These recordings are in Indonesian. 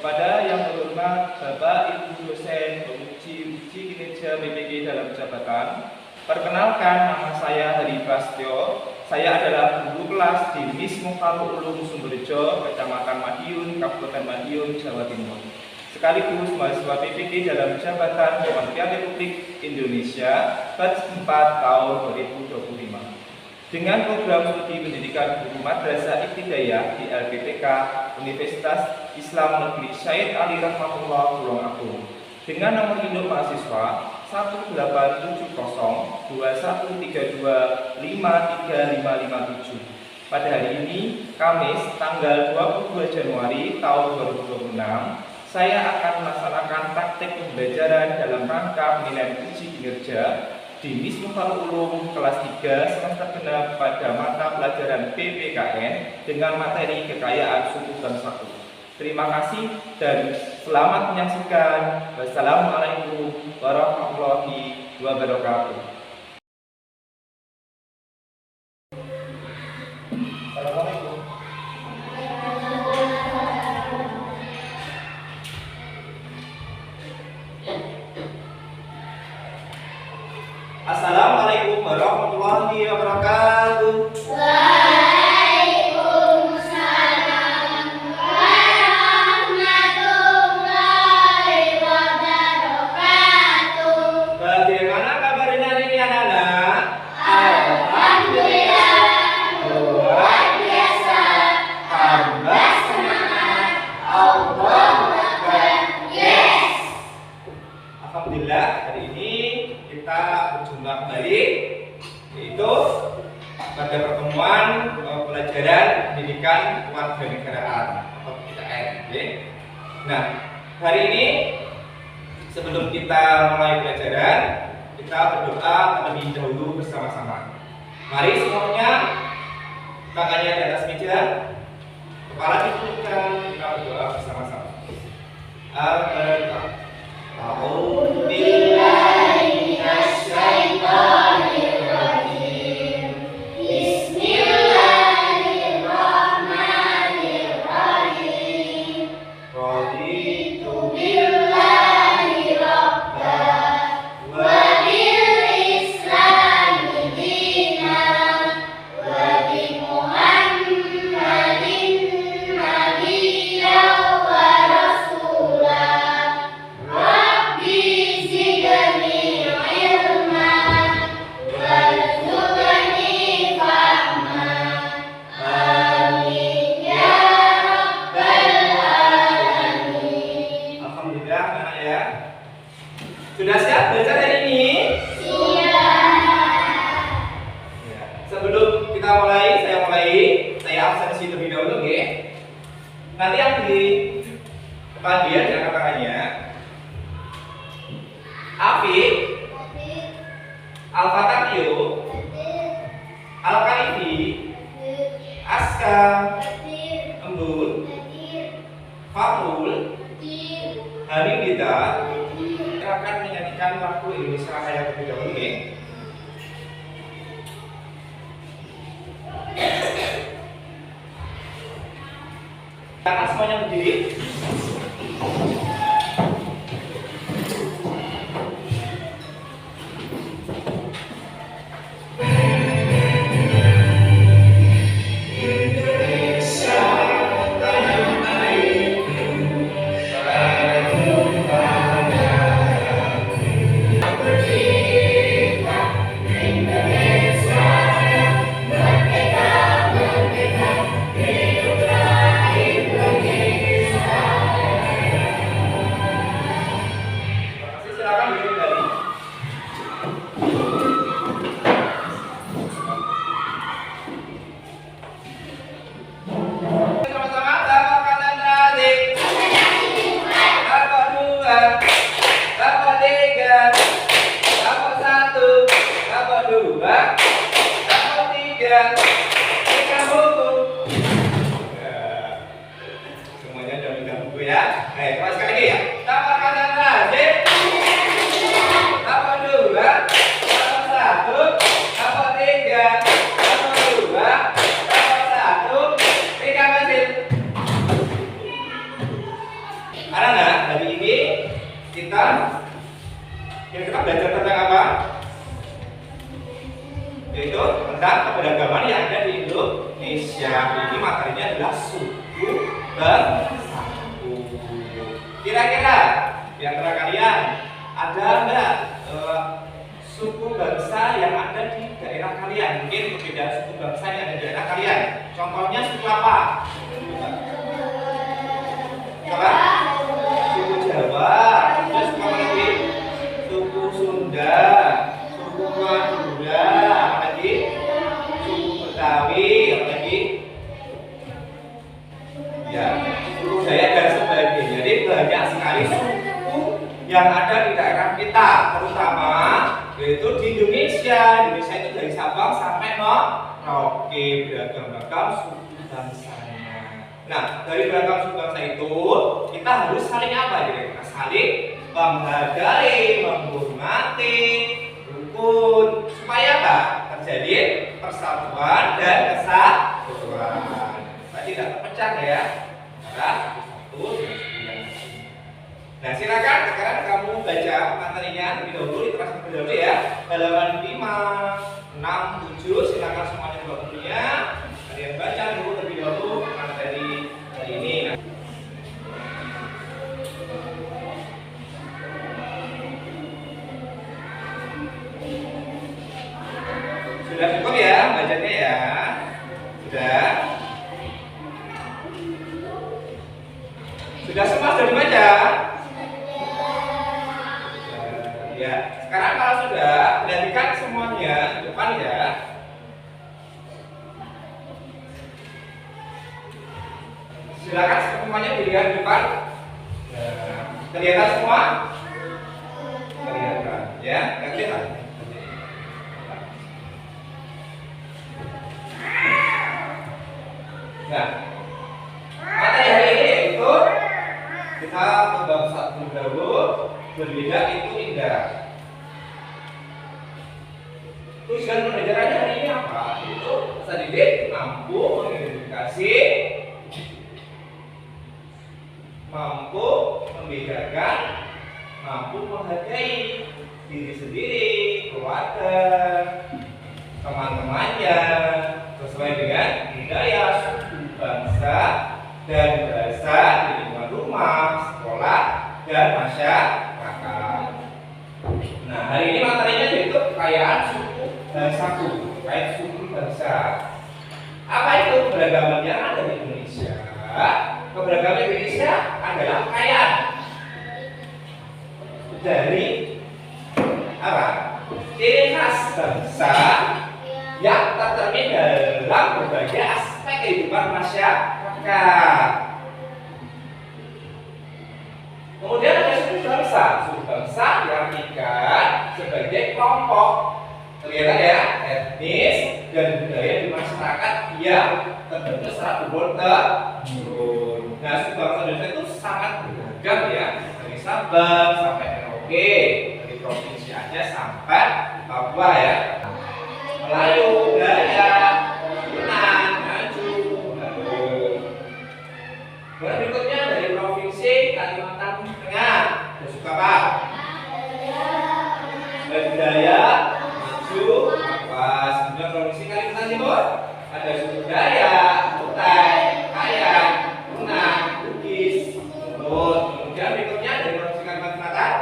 Kepada yang terhormat Bapak Ibu dosen penguji kinerja BPK dalam jabatan, perkenalkan nama saya Heri Prasetyo. Saya adalah guru kelas di MIS Mukarram Ulum Sumberjo, Kecamatan Madiun, Kabupaten Madiun, Jawa Timur. Sekaligus mahasiswa BPK dalam jabatan Kementerian Republik Indonesia batch 4 tahun 2025. Dengan program studi pendidikan guru madrasah ibtidaiyah di LPTK Universitas Islam Negeri Syed Ali Rahmatullah Tulungagung dengan nomor induk mahasiswa 18021325357. Pada hari ini, Kamis, tanggal 22 Januari tahun 2026, saya akan melaksanakan praktek pembelajaran dalam rangka penilaian uji kinerja di MIS Mukarram Ulum kelas 3 semester genap pada mata pelajaran PPKN dengan materi kekayaan suku bangsaku. Terima kasih dan selamat menyaksikan. Wassalamualaikum warahmatullahi wabarakatuh. Assalamualaikum. Assalamualaikum warahmatullahi wabarakatuh. Waalaikumsalam warahmatullahi wabarakatuh. Bagaimana kabarnya hari ini anak-anak? Alhamdulillah, luar biasa, tambah semangat, Allahu Akbar, yes. Alhamdulillah, hari ini kita berjumpa kembali, yaitu pada pertemuan pelajaran pendidikan kewarganegaraan atau PKN. Nah, hari ini sebelum kita mulai pelajaran, kita berdoa terlebih dahulu bersama-sama. Mari semuanya tangannya di atas meja, kepala ditundukkan, kita berdoa bersama-sama. Al-Fatihah. A'udzu billahi minasyaitonirrajim. Bismillahirrahmanirrahim. Raditu billahi rabban wa bil islami dinan wa bi Muhammadin nabiyyan wa rasulah. Rabbi zidni ilman warzuqni fahman. Amin ya rabbal alamin. Alhamdulillah anak ya. Sudah siap belajar hari ini? Siap. Ya. Sebelum kita mulai, saya absensi terlebih dahulu, oke? Nanti yang di panggilan di angkat tangannya. Afif, Al-Fatahio, Al-Kaifi, Aska, Embun, Fatul, Hamidita. Saya akan menyanyikan lagu Indonesia Raya terlebih dahulu, oke? Karena semuanya berdiri. Silakan duduk kembali. Sama-sama tapak kanan radik, tapak dua, tapak tiga, tapak satu, tapak dua, tapak tiga, pegang buku. Semuanya udah pegang buku ya. Sekali lagi ya. Tapak kanan radik, tapak dua, tapak satu, tapak tiga, tapak dua, tapak satu, pegang pensil. kita belajar tentang apa? Yaitu tentang keberagaman yang ada di Indonesia. Ini materinya adalah suku dan suku. Kira-kira di antara kalian ada nggak suku bangsa yang ada di daerah kalian? Mungkin berbeda suku bangsa yang ada di daerah kalian. Contohnya suku apa? Apa? Suku Jawa. Terus suku apa lagi? Suku Sunda, suku Madura, apa lagi? Suku Betawi, apa lagi? Ya, suku Dayak dan sebagainya. Jadi banyak sekali suku yang ada di daerah kita, terutama yaitu di Indonesia. Indonesia itu dari Sabang sampai Merauke, beragam-agam suku bangsanya. Nah, dari beragam suku bangsa itu kita harus saling apa? Jadi kita saling menghargai, menghormati, rukun, supaya apa? Terjadi persatuan dan kesatuan. Supaya tidak terpecah ya. Antara satu dengan suku yang lain. Nah, silakan sekarang kamu baca materinya lebih dahulu, literasi terlebih dahulu ya. Halaman 5, 6, 7, silakan semuanya buka bukunya. Kalian baca dulu lebih dahulu materi hari ini. Sudah cukup ya bacanya ya? Sudah? Sudah semua sudah dibaca? Ya, sekarang kalau sudah, perhatikan semuanya di depan ya. Silakan semuanya dilihat di depan. Kelihatan semua? Kelihatan, ya? Kelihatan. Nah, materi hari ini yaitu kita membahas satu dahulu, berbeda itu indah. Tujuan pembelajarannya hari ini apa? Itu peserta didik mampu mengidentifikasi, mampu membedakan, mampu menghargai diri sendiri, keluarga, teman-temannya, sesuai dengan budaya, suku, bangsa, dan bahasa di lingkungan rumah, sekolah, dan masyarakat. Nah, hari ini materinya yaitu kekayaan suku bangsaku, kekayaan suku bangsa. Apa itu keberagaman yang ada di Indonesia? Keberagaman Indonesia adalah kekayaan dari apa? Ciri khas bangsa yang tercermin dalam berbagai aspek kehidupan masyarakat. Kemudian ada suku bangsa. Suku bangsa diartikan sebagai kelompok, kelihatan ya, etnis dan budaya di masyarakat yang terbentuk secara turun-temurun. Nah, suku bangsa Indonesia itu sangat beragam ya, dari Sabang sampai Merauke, dari provinsi Aceh sampai Papua ya. Melayu, Dayak, Minang, Ngaju, kemudian berikutnya dari provinsi Kalimantan Tengah, ada suku apa? Dayak, Ngaju, Kapuas. Kemudian provinsi Kalimantan Timur ada suku Dayak, Kutai, Kayan, Tunang, Bugis, Murut. Kemudian berikutnya dari provinsi Kalimantan Selatan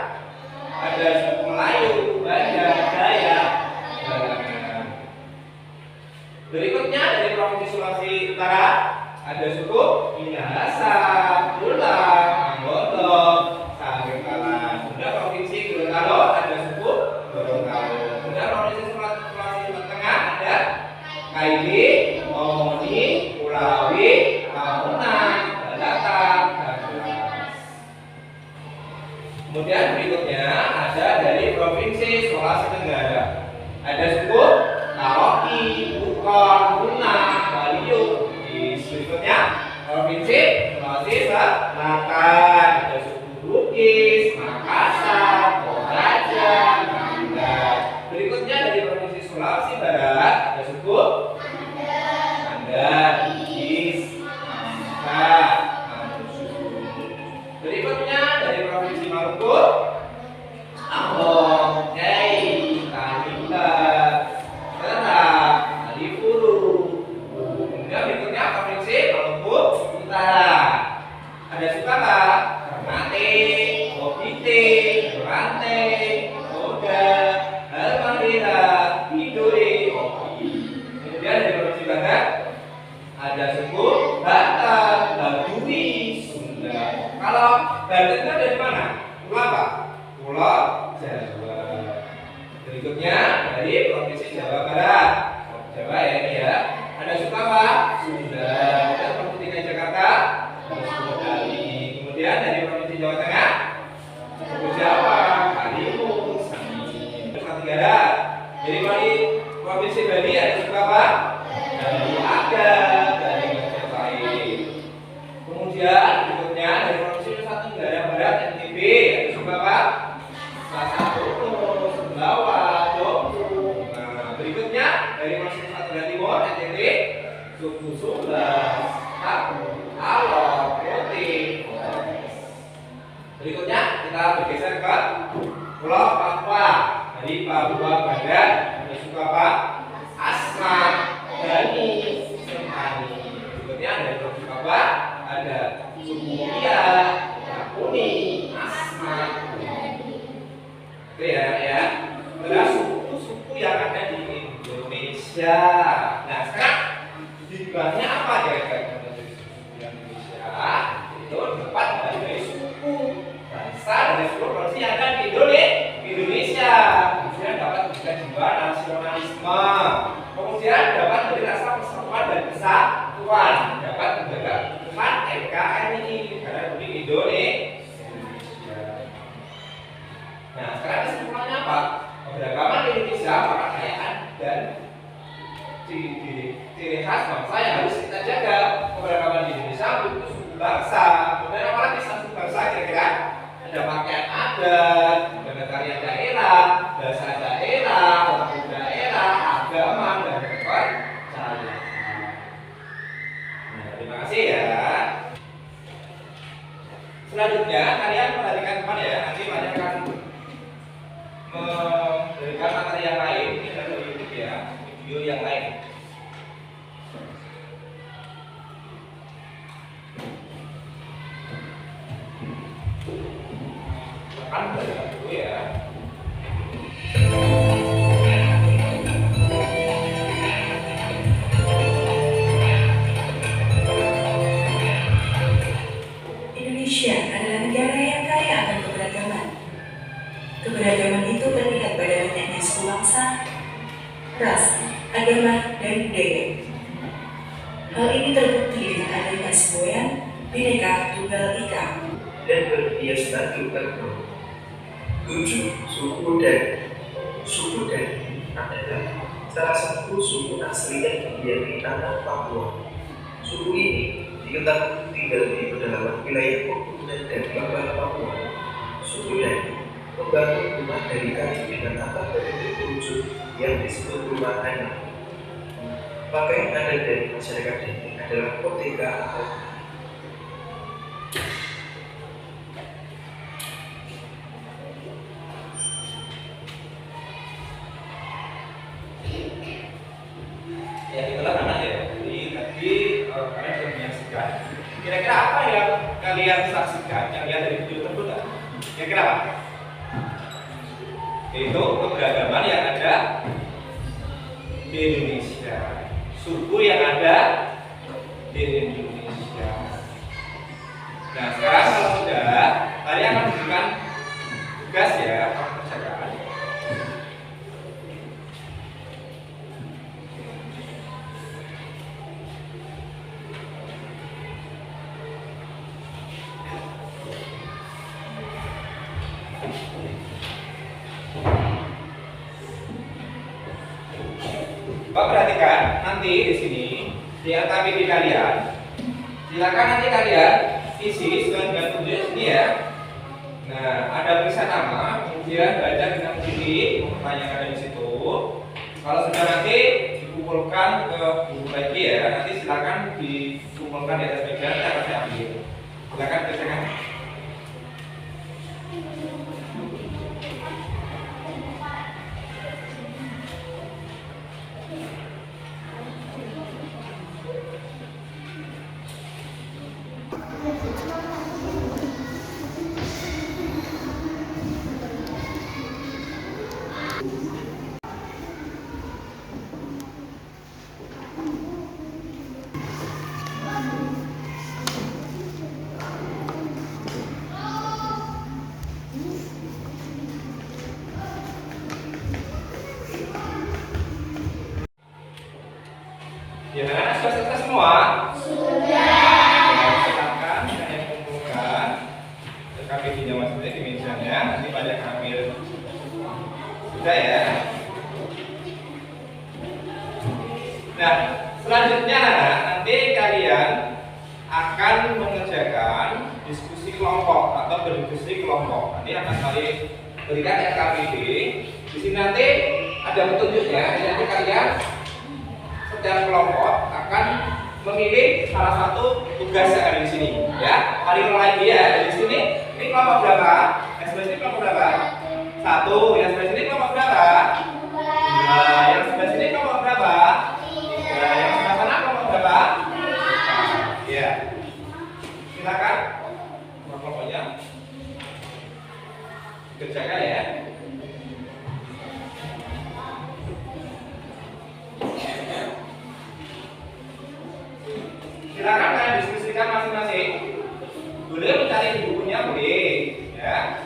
ada suku Melayu, Banjar, Dayak, Balangan. Berikutnya dari provinsi Sulawesi Utara ada suku Minahasa, Pulang, Anggodo, Sanggegalan. Kemudian provinsi Gorontalo ada suku Gorontalo. Kemudian provinsi Sulawesi Tengah ada Kaili, Omoni, Kulawi, Lamunan, Balatang, Gagas. Kemudian berikutnya ada dari provinsi Sulawesi Tenggara ada suku Taroki, Bukor, Bunang, Baliu. Berikutnya provinsi Sulawesi Selatan ada suku Bugis, Makassar, Toraja, Mandar. Berikutnya dari provinsi Sulawesi Barat ada suku Mandar, Bugis, Mamasa, Mamuju. Berikutnya dari provinsi Maluku Banten itu dari mana? Pulau apa? Pulau Jawa. Berikutnya dari Provinsi Jawa Barat. Jawa ya ini ya. Ada suku apa? Sunda. Ada Provinsi DKI Jakarta. Bali. Kemudian dari Provinsi Jawa Tengah. Suku Jawa. Kalimun. Sami. Nusa Tenggara. Jadi dari Provinsi Bali ada suku apa? Bali ada. Dari Majapahit. Kemudian berikutnya dari Provinsi Nusa Tenggara Barat NTB ada suku apa? Salah satu Sumbawa, Jompo. Nah, berikutnya dari Provinsi Nusa Tenggara Timur NTT suku Sunda, Tapu, Alor, Putih. Berikutnya kita bergeser ke Pulau Papua. Dari Papua Barat ada suku apa? Asma, Dani, Sentani. Berikutnya dari Provinsi Papua ada suku Iya, Kapuni, Asma. Oke ya. Adalah suku-suku yang ada di Indonesia. Nah sekarang jumlahnya apa kira-kira dari suku yang Indonesia? Itu dapat dari suku bangsa dari seluruh provinsi yang ada di Indonesia. Kemudian dapat juga jiwa nasionalisme. Kemudian dapat dari rasa persatuan dan kesatuan. Dapat menjaga keutuhan NKRI karena Republik Indonesia. Nah, sekarang kesimpulannya apa? Keberagaman Indonesia merupakan kekayaan dan ciri khas bangsa yang harus kita jaga. Keberagaman di Indonesia itu suku bangsa. Kemudian apa lagi suku bangsa kira-kira? Ada pakaian adat, ada tarian daerah, bahasa daerah, lagu daerah, agama, dan kepercayaan. Nah, terima kasih ya. Selanjutnya kalian perhatikan teman ya. Nanti banyak kan memberikan materi yang lain. Ini dari YouTube ya, video yang lain. Akan belajar dulu ya. Indonesia adalah negara yang kaya akan keberagaman. Keberagaman itu terlihat pada banyaknya suku bangsa, ras, agama, dan budaya. Hal ini terbukti dengan adanya semboyan Bhinneka Tunggal Ika dan berhias batu terbang. 7. Suku Dani. Suku Dani adalah salah satu suku asli yang didiami tanah Papua. Suku ini diketahui tinggal di pedalaman wilayah pegunungan dan lembah Papua. Suku Dani membangun rumah dari kayu dengan atap berbentuk kerucut yang disebut rumah anak. Pakaian adat dari masyarakat Dani adalah koteka atau Ya itulah anak ya. Jadi tadi kalian sudah menyaksikan. Kira-kira apa yang kalian saksikan yang lihat dari video tersebut? Kira-kira apa? Yaitu keberagaman yang ada di Indonesia, suku yang ada di Indonesia. Nah sekarang kalau sudah, kalian akan diberikan tugas ya, kamu kerjakan. Bapak perhatikan nanti di sini di AKBD kalian, silakan nanti kalian isi sesuai dengan tujuan ini ya. Nah, ada tulisan nama, kemudian baca dengan ciri pertanyaan yang ada di situ. Kalau sudah nanti dikumpulkan ke buku lagi ya, nanti silakan dikumpulkan di atas meja, nanti akan saya ambil. Silakan kerjakan. akan mengerjakan diskusi kelompok atau berdiskusi kelompok. Nanti akan kami berikan RKPD. Di sini nanti ada petunjuknya. Nanti kalian setiap kelompok akan memilih salah satu tugas yang ada di sini. Ya, mari mulai ya. Dari sini, ini kelompok berapa? Yang sebelah sini kelompok berapa? 1. Yang sebelah sini kelompok berapa? 2. Yang sebelah sini kelompok berapa? 3. Yang sebelah sana kelompok berapa? Ya. Silakan. Kelompoknya kerjakan ya. Silakan kalian diskusikan masing-masing. Boleh mencari di bukunya, boleh. Ya.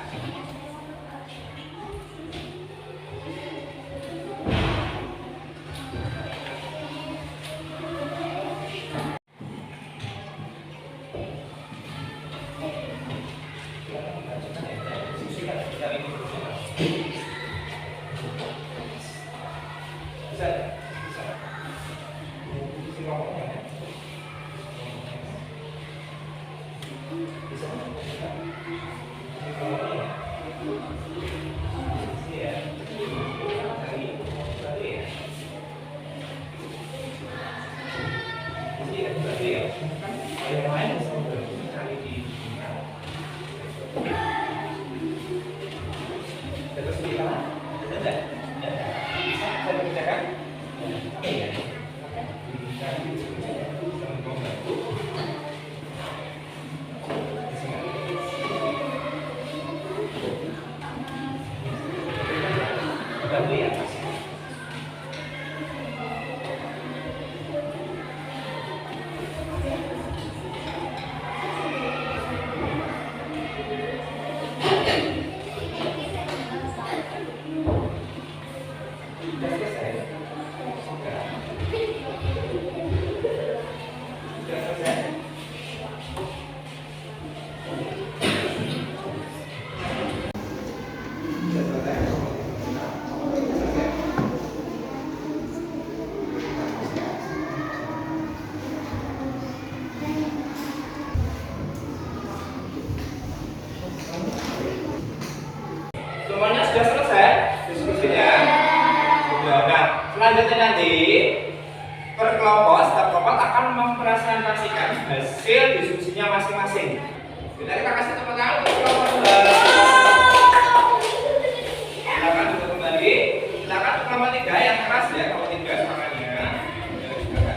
Semuanya sudah selesai diskusinya. Sudah. Nah, selanjutnya nanti per kelompok, setiap kelompok akan mempresentasikan hasil diskusinya masing-masing. Kita kasih tepuk tangan untuk kelompok sebelah. Silakan untuk kembali. Silakan kelompok 3 yang keras ya, kelompok 3 semangatnya.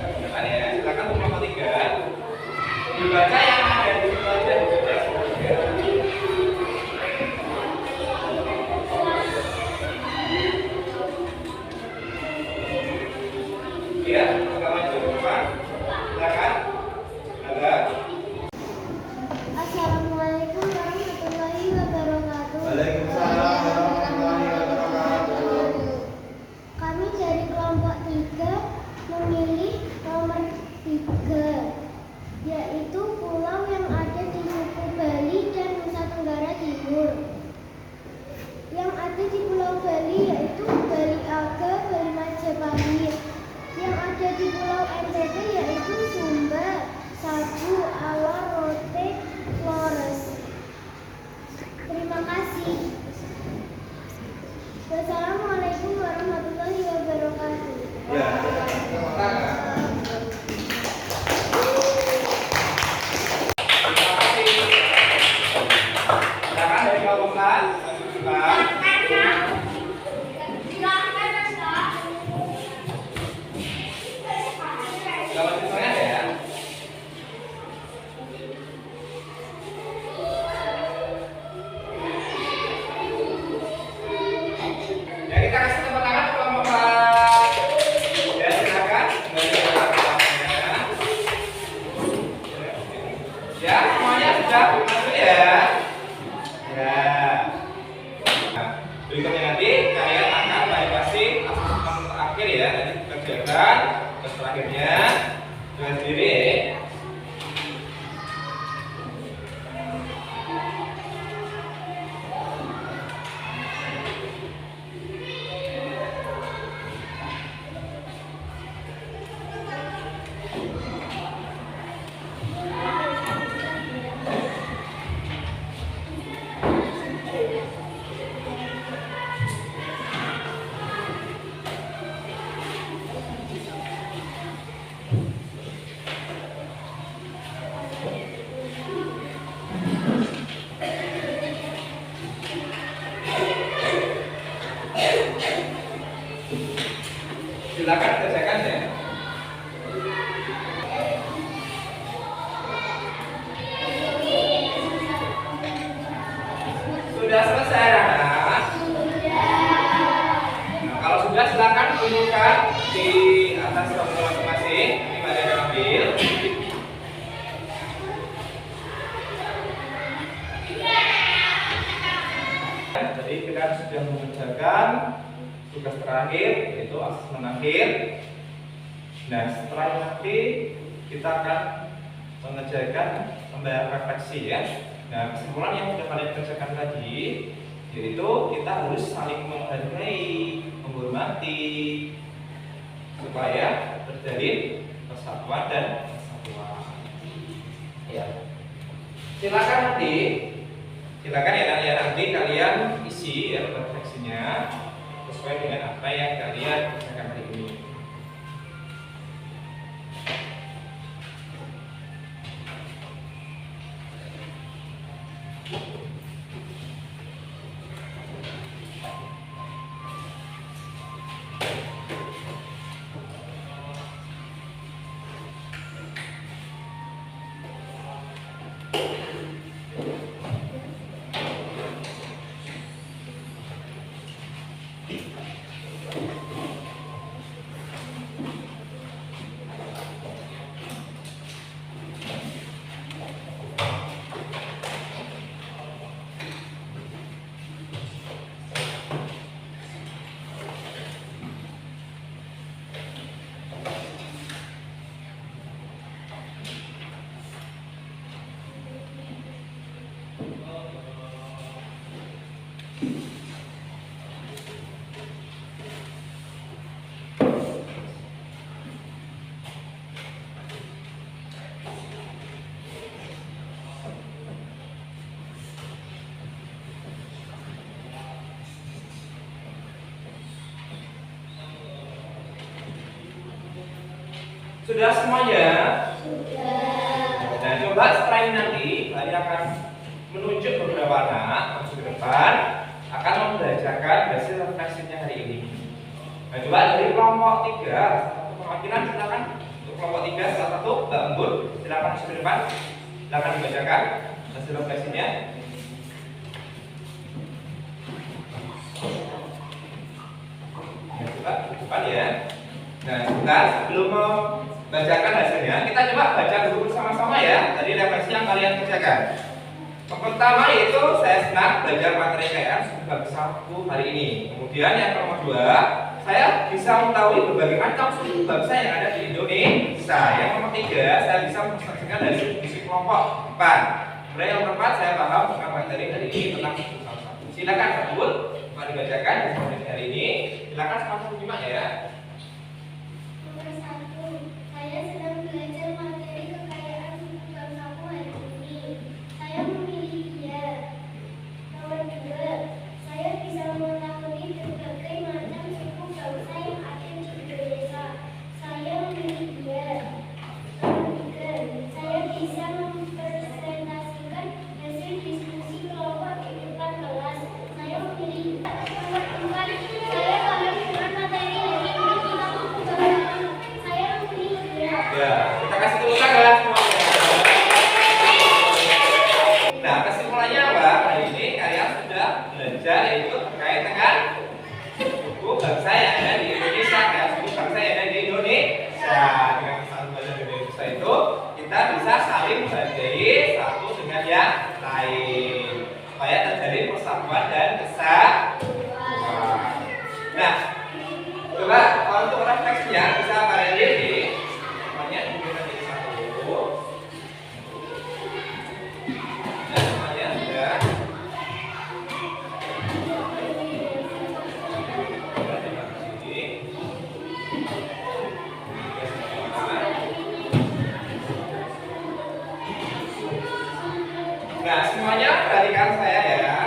Silakan ya. Silakan untuk kelompok 3. Dibaca yang ada di situ aja. Ya, kita maju ke depan. Silakan. Ada. Assalamualaikum warahmatullahi wabarakatuh. Waalaikumsalam warahmatullahi wabarakatuh. Kami dari kelompok 3 memilih nomor 3, yaitu pulau yang ada di suku Bali dan Nusa Tenggara Timur. Yang ada di Pulau Bali yaitu Bali Aga, Bali Majapahit. Yang ada di Pulau NTT yaitu Sumba, Sabu, Awar, Rote, Flores. Terima kasih. Wassalamualaikum warahmatullahi wabarakatuh. Ya, tepuk tangan. Terima kasih. Silakan dari kelompok A. Kalau misalnya ya. Ya, kita kasih tepuk tangan ke kelompok A. Ya, silakan kembali ke kelompoknya. Ya, semuanya sudah masuk ya. Ya. Nah, berikutnya nanti kalian akan validasi asesmen terakhir ya. Nanti kita kerjakan tes terakhirnya dengan sendiri. dikumpulkan di atas tabel masing-masing. Ini kalian ambil. Jadi kita sudah mengerjakan tugas terakhir, yaitu asesmen akhir. Nah, setelah nanti kita akan mengerjakan pembahasan refleksi ya. Nah, kesimpulan yang sudah kalian kerjakan tadi, yaitu kita harus saling menghargai, menghormati, supaya terjalin persatuan dan kesatuan. Ya. Silakan ya nanti kalian isi ya refleksinya sesuai dengan apa yang kalian kerjakan hari ini. Sudah semuanya? Sudah. Nah, coba setelah ini nanti kalian akan menunjuk beberapa anak masuk ke depan akan membacakan hasil refleksinya hari ini. Nah, coba dari kelompok 3, satu perwakilan silakan. Untuk kelompok 3, salah satu Mbak Embun, silakan masuk ke depan. Silakan dibacakan hasil refleksinya. Nah, coba ke depan ya. Nah, sebentar sebelum membacakan hasilnya, kita coba baca dulu bersama-sama ya. Tadi refleksi yang kalian kerjakan. Yang pertama yaitu saya senang belajar materi KR bab 1 hari ini. Kemudian yang nomor 2, saya bisa mengetahui berbagai macam suku bangsa yang ada di Indonesia. Yang nomor 3, saya bisa menyaksikan dari diskusi kelompok 4. Kemudian yang keempat, saya paham tentang materi hari ini tentang suku bangsa. Silakan Pak Bul, mari dibacakan hasil hari ini. Silakan sama-sama menyimak ya. Nomor 1, saya sedang belajar materi kekayaan suku bangsaku hari ini. Saya memilih dia. Nomor 2, saya bisa mengetahui berbagai macam suku bangsa yang ada di Indonesia. Saya memilih dia. Nomor 3, saya bisa mempresentasikan hasil diskusi kelompok di depan kelas. Saya memilih dia. Nomor 4, saya paham dengan materi hari ini tentang suku bangsaku. Saya memilih dia. Ya, kita kasih tepuk tangan semuanya. Nah, kesimpulannya apa? Hari ini kalian sudah belajar yaitu terkait dengan suku bangsa yang ada di Indonesia. Ya, suku bangsa yang ada di Indonesia. Dengan kesatuan bahasa Indonesia itu kita bisa saling menghargai satu dengan yang lain supaya terjalin persatuan dan kesatuan. Nah, coba untuk refleksinya bisa kalian lihat semuanya diberikan jadi satu. Nah, semuanya sudah. Nah, semuanya perhatikan saya ya.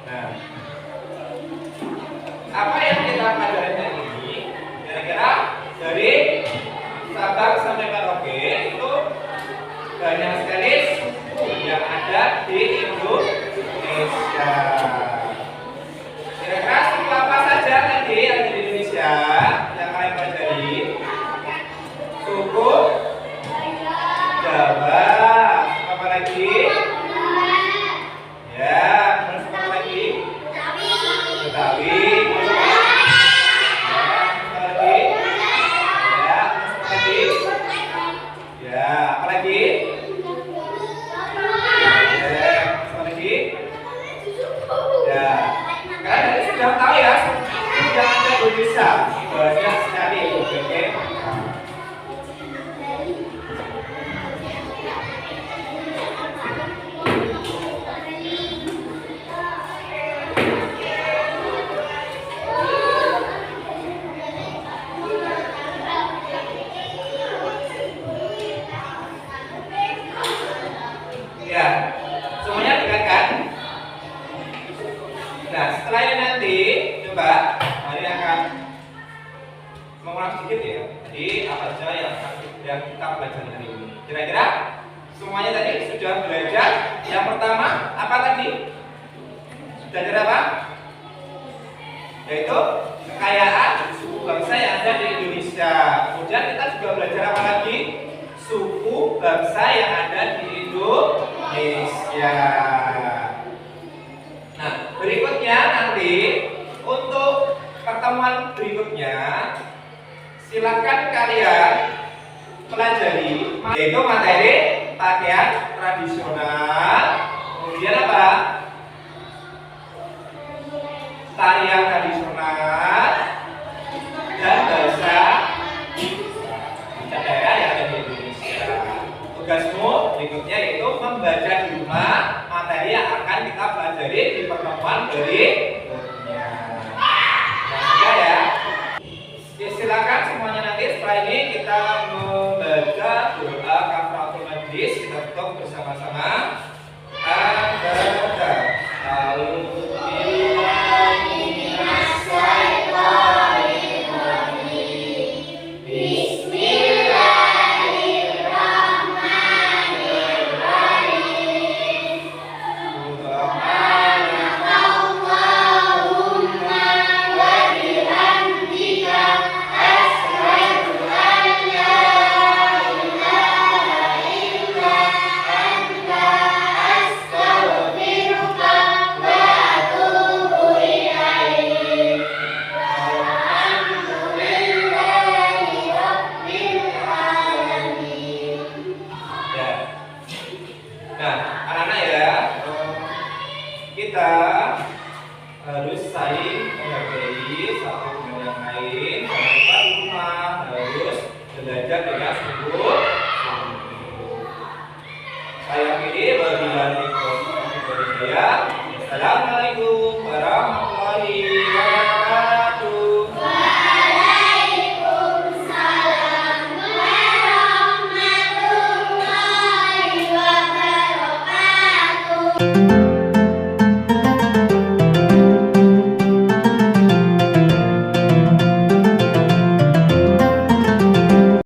Nah, apa yang kita pelajari hari ini? Kira-kira dari Sabang sampai Merauke itu banyak sekali suku yang ada di Indonesia. Kira-kira suku apa saja tadi yang ada di Indonesia yang kalian pelajari? Suku Jawa, apa lagi? Ya, terus apa lagi? Betawi. Ya, apa lagi? Ya, semuanya dekat kan? Nah, setelah ini nanti coba Mari akan mengulang sedikit ya. Jadi apa saja yang kita belajar hari ini? Kira-kira semuanya tadi sudah belajar. Yang pertama apa tadi? Belajar apa? Yaitu kekayaan suku bangsa yang ada di Indonesia. Kemudian kita juga belajar apa lagi? Suku bangsa yang ada di Indonesia. Nah, berikutnya nanti untuk pertemuan berikutnya silakan kalian pelajari yaitu materi pakaian tradisional, kemudian apa? Tarian tradisional dan bahasa daerah yang ada di Indonesia. Tugasmu berikutnya yaitu membaca di rumah materi yang akan kita pelajari di pertemuan berikutnya. Nah, ya. Silakan semuanya nanti setelah ini kita membaca doa kafaratul majlis. Kita tutup bersama-sama. Kita harus saling menghargai satu dengan yang lain. Jangan lupa di rumah harus belajar dengan sungguh-sungguh. Saya pilih wabillahi taufiq wal hidayah. Assalamualaikum